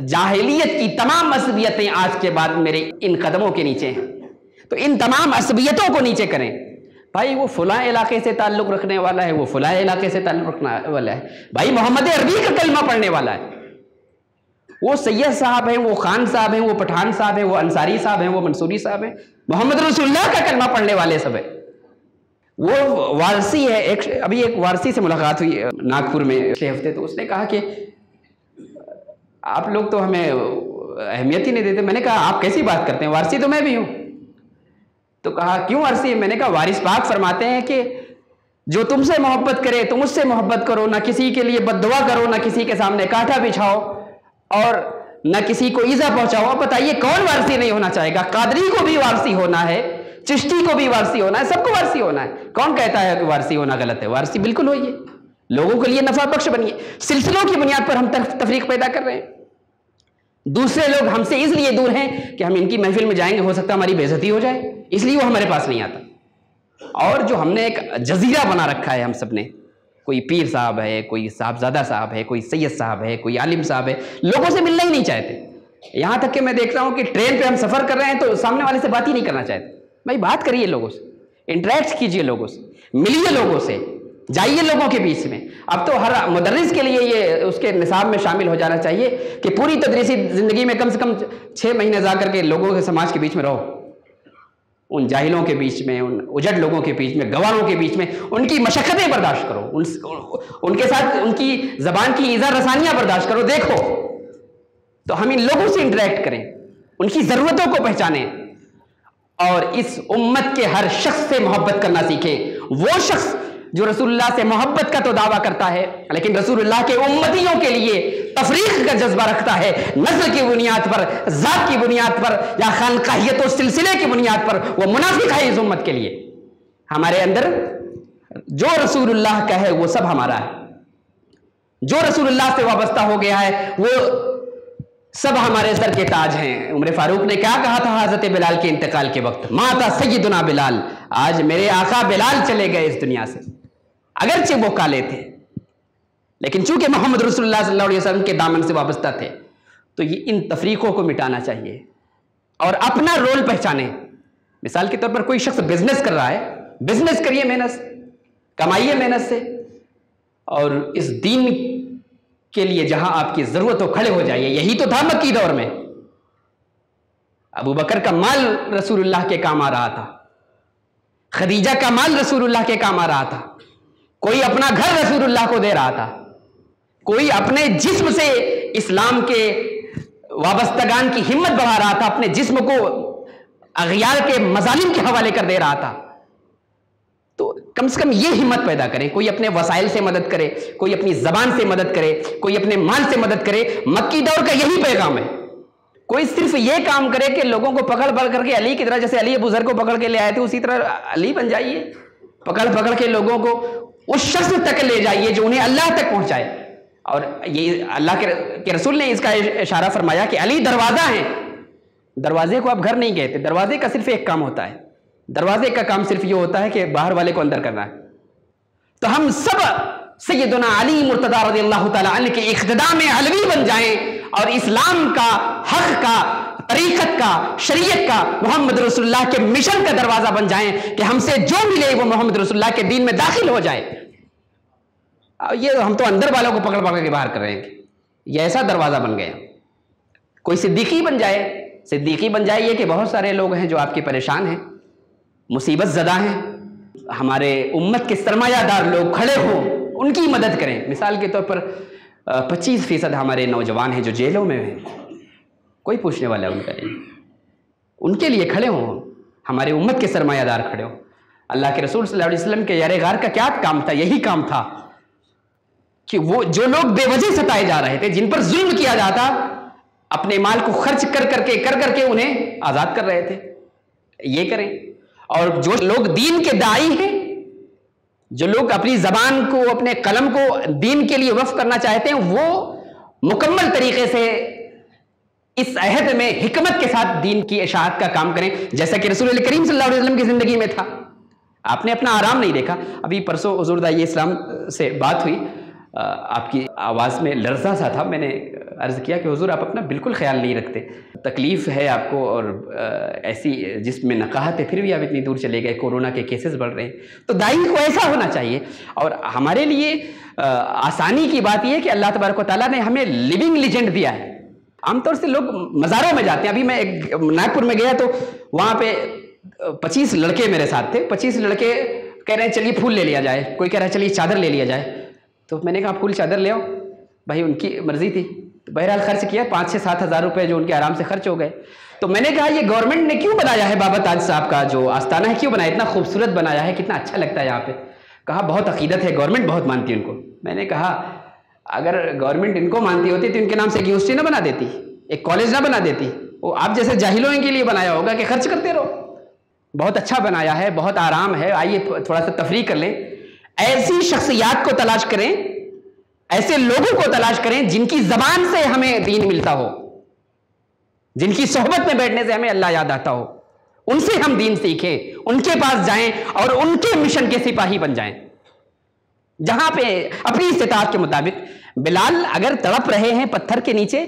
जाहिलियत की तमाम असबियतें आज के बाद मेरे इन कदमों के नीचे हैं, तो इन तमाम असबियतों को नीचे करें। भाई वो फलां इलाके से ताल्लुक़ रखने वाला है, वो फलां इलाके से ताल्लुक़ रखने वाला है, भाई मोहम्मद अरबी का कलमा पढ़ने वाला है, वो सैयद साहब हैं, वो खान साहब हैं, वो पठान साहब हैं, वो अंसारी साहब हैं, वो मंसूरी साहब हैं, मोहम्मद रसूलुल्लाह का कलमा पढ़ने वाले सब है। वो वारसी है। अभी एक वारसी से मुलाकात हुई नागपुर में पिछले हफ्ते, तो उसने कहा कि आप लोग तो हमें अहमियत ही नहीं देते। मैंने कहा आप कैसी बात करते हैं, वारसी तो मैं भी हूँ। तो कहा क्यों वारसी? मैंने कहा वारिस पाक फरमाते हैं कि जो तुमसे मोहब्बत करे तुम उससे मोहब्बत करो, ना किसी के लिए बद्दुआ करो, ना किसी के सामने कांटा बिछाओ, और न किसी को ईजा पहुंचाओ। बताइए कौन वारसी नहीं होना चाहेगा? कादरी को भी वारसी होना है चिश्ती को भी वारसी होना है, सबको वारसी होना है। कौन कहता है कि वारसी होना गलत है? वारसी बिल्कुल होइए, लोगों के लिए नफा बख्श बनिए। सिलसिलों की बुनियाद पर हम तफरीक पैदा कर रहे हैं। दूसरे लोग हमसे इसलिए दूर हैं कि हम इनकी महफिल में जाएंगे, हो सकता है हमारी बेइज्जती हो जाए, इसलिए वो हमारे पास नहीं आता। और जो हमने एक जजीरा बना रखा है हम सब ने, कोई पीर साहब है, कोई साहबजादा साहब है, कोई सैयद साहब है, कोई आलिम साहब है, लोगों से मिलना ही नहीं चाहते। यहां तक कि मैं देख रहा हूं कि ट्रेन पे हम सफर कर रहे हैं तो सामने वाले से बात ही नहीं करना चाहते। भाई बात करिए लोगों से, इंटरेक्ट कीजिए लोगों से, मिलिए लोगों से, जाइए लोगों के बीच में। अब तो हर मुदर्रिस के लिए ये उसके निसाब में शामिल हो जाना चाहिए कि पूरी तदरीसी जिंदगी में कम से कम 6 महीने जा करके लोगों के समाज के बीच में रहो, उन जाहिलों के बीच में, उन उजड़ लोगों के बीच में, गवारों के बीच में, उनकी मशक्क़तें बर्दाश्त करो, उनके साथ उनकी ज़बान की ईज़ा रसानियाँ बर्दाश्त करो। देखो तो हम इन लोगों से इंटरेक्ट करें, उनकी ज़रूरतों को पहचानें और इस उम्मत के हर शख्स से मोहब्बत करना सीखें। वो शख्स जो रसूलुल्लाह से मोहब्बत का तो दावा करता है लेकिन रसूलुल्लाह के उम्मतियों के लिए तफरीक का जज्बा रखता है, नस्ल की बुनियाद पर, जात की बुनियाद पर या खानकाहियत और सिलसिले की बुनियाद पर, वो मुनाफिक है इस उम्मत के लिए। हमारे अंदर जो रसूलुल्लाह का है वो सब हमारा है, जो रसूलुल्लाह से वाबस्ता हो गया है वो सब हमारे सर के ताज हैं। उमर फारूक ने क्या कहा था हजरत बिलाल के इंतकाल के वक्त? माता सैयदुना बिलाल, आज मेरे आका बिलाल चले गए इस दुनिया से। अगरचे वो काले थे लेकिन चूंकि मोहम्मद रसूलुल्लाह सल्लल्लाहु अलैहि वसल्लम के दामन से वाबस्ता थे, तो ये इन तफरीकों को मिटाना चाहिए और अपना रोल पहचाने। मिसाल के तौर पर कोई शख्स बिजनेस कर रहा है, बिजनेस करिए, मेहनत कमाइए मेहनत से, और इस दीन के लिए जहां आपकी जरूरत हो खड़े हो जाइए। यही तो था मक्की दौर में। अबू बकर का माल रसूलुल्लाह के काम आ रहा था, खदीजा का माल रसूलुल्लाह के काम आ रहा था, कोई अपना घर रसूलुल्लाह को दे रहा था, कोई अपने जिस्म से इस्लाम के वाबस्तगान की हिम्मत बढ़ा रहा था, अपने जिस्म को अगयार के मजालिम के हवाले कर दे रहा था। तो कम से कम ये हिम्मत पैदा करें, कोई अपने वसाइल से मदद करे, कोई अपनी जबान से मदद करे, कोई अपने माल से मदद करे। मक्की दौर का यही पैगाम है। कोई सिर्फ ये काम करे कि लोगों को पकड़ पकड़ करके अली की तरह, जैसे अली अबू ज़र को पकड़ के ले आए थे, उसी तरह अली बन जाइए, पकड़ पकड़ के लोगों को उस शख्स तक ले जाइए जो उन्हें अल्लाह तक पहुंचाए। और ये अल्लाह के रसूल ने इसका इशारा फरमाया कि अली दरवाजा है। दरवाजे को आप घर नहीं कहते, दरवाजे का सिर्फ एक काम होता है, दरवाजे का काम सिर्फ ये होता है कि बाहर वाले को अंदर करना है। तो हम सब सैयदना अली मुर्तदा रज़ियल्लाहु ताला अन्हु के इख्तिदा में अलवी बन जाएं और इस्लाम का, हक का, तरीकत का, शरीयत का, मोहम्मद रसूलुल्लाह के मिशन का दरवाजा बन जाएं कि हमसे जो मिले वो मोहम्मद रसूलुल्लाह के दीन में दाखिल हो जाए। ये हम तो अंदर वालों को पकड़ पकड़ के बाहर कर रहे हैं, ये ऐसा दरवाजा बन गया। कोई सिद्दीकी बन जाए, सिद्दीकी बन जाए ये कि बहुत सारे लोग हैं जो आपके परेशान हैं, मुसीबत ज़दा हैं, हमारे उम्मत के सरमायादार लोग खड़े हों, उनकी मदद करें। मिसाल के तौर पर 25% हमारे नौजवान हैं जो जेलों में हैं, कोई पूछने वाला उनका नहीं, उनके लिए खड़े हों, हमारे उम्मत के सरमायादार खड़े हों। अल्लाह के रसूल सल्लल्लाहु अलैहि वसल्लम के यारे गार का क्या काम था? यही काम था कि वो जो लोग बेवजह सताए जा रहे थे, जिन पर जुल्म किया जाता, अपने माल को खर्च कर करके उन्हें आज़ाद कर रहे थे, ये करें। और जो लोग दीन के दाई हैं, जो लोग अपनी जबान को, अपने कलम को दीन के लिए वक्फ करना चाहते हैं, वो मुकम्मल तरीके से इस अहद में हिकमत के साथ दीन की इशाअत का काम करें, जैसा कि रसूल करीम सल्लल्लाहु अलैहि वसल्लम की जिंदगी में था। आपने अपना आराम नहीं देखा। अभी परसों हुजूर दाई इस्लाम से बात हुई, आपकी आवाज़ में लर्जा सा था। मैंने अर्ज़ किया कि हुजूर आप अपना बिल्कुल ख्याल नहीं रखते, तकलीफ़ है आपको और ऐसी जिसमें नकाहत है, फिर भी आप इतनी दूर चले गए, कोरोना के केसेस बढ़ रहे हैं। तो दाई को ऐसा होना चाहिए। और हमारे लिए आसानी की बात यह है कि अल्लाह तबारक व तआला ने हमें लिविंग लेजेंड दिया है। आमतौर से लोग मज़ारों में जाते हैं। अभी मैं एक नागपुर में गया तो वहाँ पे 25 लड़के मेरे साथ थे। 25 लड़के कह रहे हैं चलिए फूल ले लिया जाए, कोई कह रहा है चलिए चादर ले लिया जाए। तो मैंने कहा फूल चादर ले आओ, भाई उनकी मर्जी थी। तो बहरहाल खर्च किया, 5 से 7 हज़ार रुपये जो उनके आराम से खर्च हो गए। तो मैंने कहा ये गवर्नमेंट ने क्यों बनाया है, बाबा ताज साहब का जो आस्थाना है क्यों बनाया, इतना खूबसूरत बनाया है, कितना अच्छा लगता है यहाँ पे। कहा बहुत अकीदत है, गवर्नमेंट बहुत मानती है उनको। मैंने कहा अगर गवर्नमेंट इनको मानती होती तो इनके नाम से एक यूनिवर्सिटी ना बना देती, एक कॉलेज ना बना देती। वो आप जैसे जाहिलों के लिए बनाया होगा कि खर्च करते रहो। बहुत अच्छा बनाया है, बहुत आराम है, आइए थोड़ा सा तफरीक कर लें। ऐसी शख्सियात को तलाश करें, ऐसे लोगों को तलाश करें जिनकी जबान से हमें दीन मिलता हो, जिनकी सोहबत में बैठने से हमें अल्लाह याद आता हो। उनसे हम दीन सीखें, उनके पास जाएं और उनके मिशन के सिपाही बन जाएं। जहां पे अपनी इस्तिताअत के मुताबिक बिलाल अगर तड़प रहे हैं पत्थर के नीचे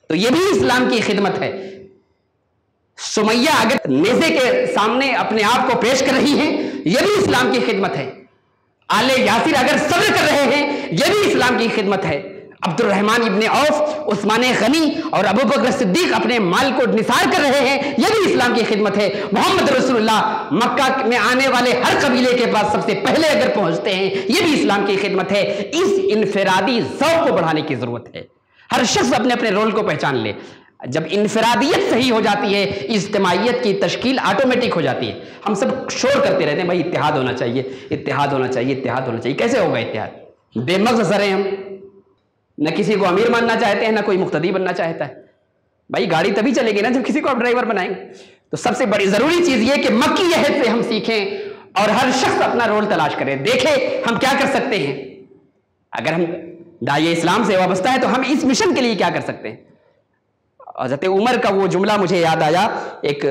तो यह भी इस्लाम की खिदमत है। सुमैया अगर नेज़े के सामने अपने आप को पेश कर रही हैं, यह भी इस्लाम की खिदमत है। आले यासिर अगर सब्र कर रहे हैं, यह भी इस्लाम की खिदमत है। Abdurrahman ibne Auf, Usman Ghani और अबू बकर सिद्दीक अपने माल को निसार कर रहे हैं, यह भी इस्लाम की खिदमत है। मोहम्मद रसूलुल्लाह मक्का में आने वाले हर कबीले के पास सबसे पहले अगर पहुंचते हैं, यह भी इस्लाम की खिदमत है। इस इनफरादी ज़ौक़ को बढ़ाने की जरूरत है। हर शख्स अपने अपने रोल को पहचान ले। जब इनफरादियत सही हो जाती है, इज्तिमाइयत की तश्कील ऑटोमेटिक हो जाती है। हम सब शोर करते रहते हैं, भाई इत्तेहाद होना चाहिए, इत्तेहाद होना चाहिए, इत्तेहाद होना चाहिए। कैसे होगा इत्तेहाद? बेमग़ज़ सरे हम न किसी को अमीर मानना चाहते हैं, ना कोई मुख्तदी बनना चाहता है। भाई गाड़ी तभी चलेगी ना जब किसी को आप ड्राइवर बनाएंगे। तो सबसे बड़ी जरूरी चीज ये कि मक्की अहद से हम सीखें और हर शख्स अपना रोल तलाश करे, देखे हम क्या कर सकते हैं। अगर हम दाई इस्लाम से वाबस्ता है तो हम इस मिशन के लिए क्या कर सकते हैं। हज़रत उमर का वो जुमला मुझे याद आया, एक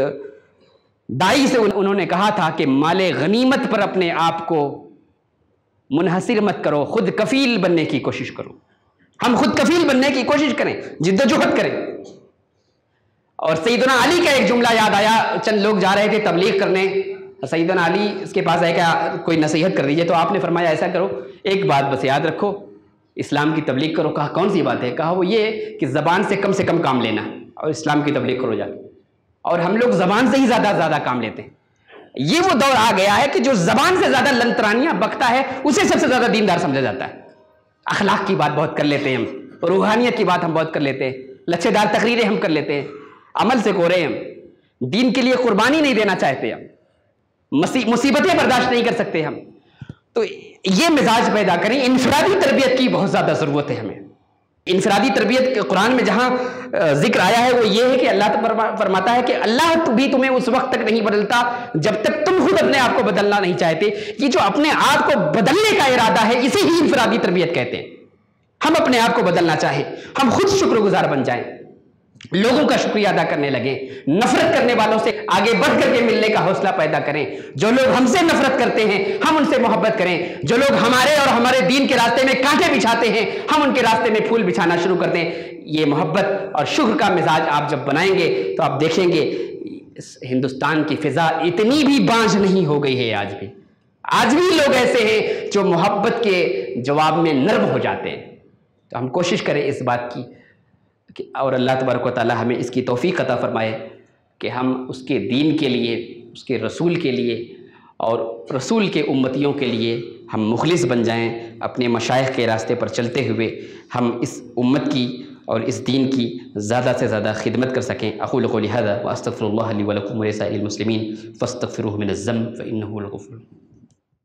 दाई से उन्होंने कहा था कि माले गनीमत पर अपने आप को मुनहसिर मत करो, खुद कफील बनने की कोशिश करो। हम खुद कफील बनने की कोशिश करें, जिद्दोजहद करें। और सैयदना अली का एक जुमला याद आया, चंद लोग जा रहे थे तबलीग करने, सैयदना अली इसके पास आए, क्या कोई नसीहत कर दीजिए। तो आपने फरमाया ऐसा करो, एक बात बस याद रखो, इस्लाम की तबलीग करो। कहा कौन सी बात है? कहा वो ये कि ज़बान से कम काम लेना और इस्लाम की तबलीग करो जाके। और हम लोग ज़बान से ही ज़्यादा काम लेते हैं। ये वो दौर आ गया है कि जो ज़बान से ज़्यादा लंतरानियाँ बकता है उसे सबसे ज़्यादा दीनदार समझा जाता है। अखलाक की बात बहुत कर लेते हैं हम, रूहानियत की बात हम बहुत कर लेते हैं, लच्छेदार तकरीरें हम कर लेते हैं, अमल से कोरे हम, दीन के लिए कुर्बानी नहीं देना चाहते हम, मुसीबतें बर्दाश्त नहीं कर सकते हम। तो ये मिजाज पैदा करें। इनफरादी तरबियत की बहुत ज़्यादा ज़रूरत है हमें। इनफरादी तरबियत कुरान में जहाँ जिक्र आया है वो ये है कि अल्लाह फरमाता है कि अल्लाह भी तुम्हें उस वक्त तक नहीं बदलता जब तक तुम खुद अपने आप को बदलना नहीं चाहते। ये जो अपने आप को बदलने का इरादा है इसे ही इनफरादी तरबियत कहते हैं। हम अपने आप को बदलना चाहें, हम खुद शुक्रगुजार बन जाएं, लोगों का शुक्रिया अदा करने लगे, नफरत करने वालों से आगे बढ़ करके मिलने का हौसला पैदा करें। जो लोग हमसे नफरत करते हैं हम उनसे मोहब्बत करें। जो लोग हमारे और हमारे दीन के रास्ते में कांटे बिछाते हैं हम उनके रास्ते में फूल बिछाना शुरू कर दें। ये मोहब्बत और शुक्र का मिजाज आप जब बनाएंगे तो आप देखेंगे इस हिंदुस्तान की फिजा इतनी भी बांझ नहीं हो गई है। आज भी लोग ऐसे हैं जो मोहब्बत के जवाब में नर्म हो जाते हैं। तो हम कोशिश करें इस बात की और अल्लाह तबारक व तआला हमें इसकी तौफीक अता फरमाए कि हम उसके दीन के लिए, उसके रसूल के लिए और रसूल के उम्मतियों के लिए हम मुखलिस बन जाएं। अपने मशाइख के रास्ते पर चलते हुए हम इस उम्मत की और इस दीन की ज़्यादा से ज़्यादा खिदमत कर सकें। अक़ूलु क़ौली हाज़ा व अस्तग़फ़िरुल्लाह ली व लकुम व लिसाइरिल मुस्लिमीन फ़स्तग़फ़िरूहु मिनज़्ज़ंब फ़इन्नहु हुवल गफ़ूरुर रहीम।